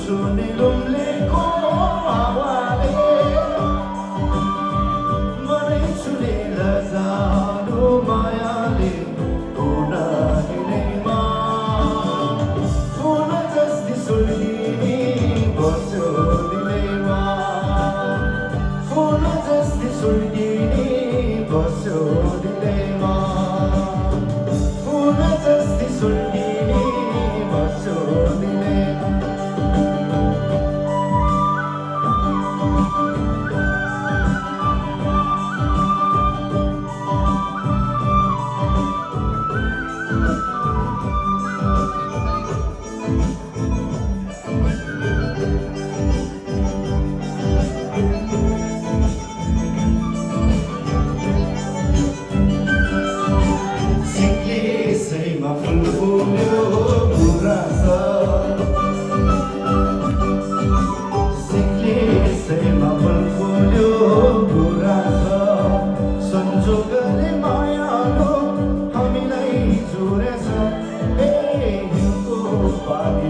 सुनिलुम्लेको हावाले मनै छुनेर जानु मायाले हुन दिँदैमा फुल जस्ती सुल्किने बस्यो दिलैमा फुल जस्ती सुल्किने बस्यो दिलैमा फुल जस्ती सुल्किने बस्यो दिलैमा संजोगले मायालो हामीलाई जोडेछ ए हिउँको पानी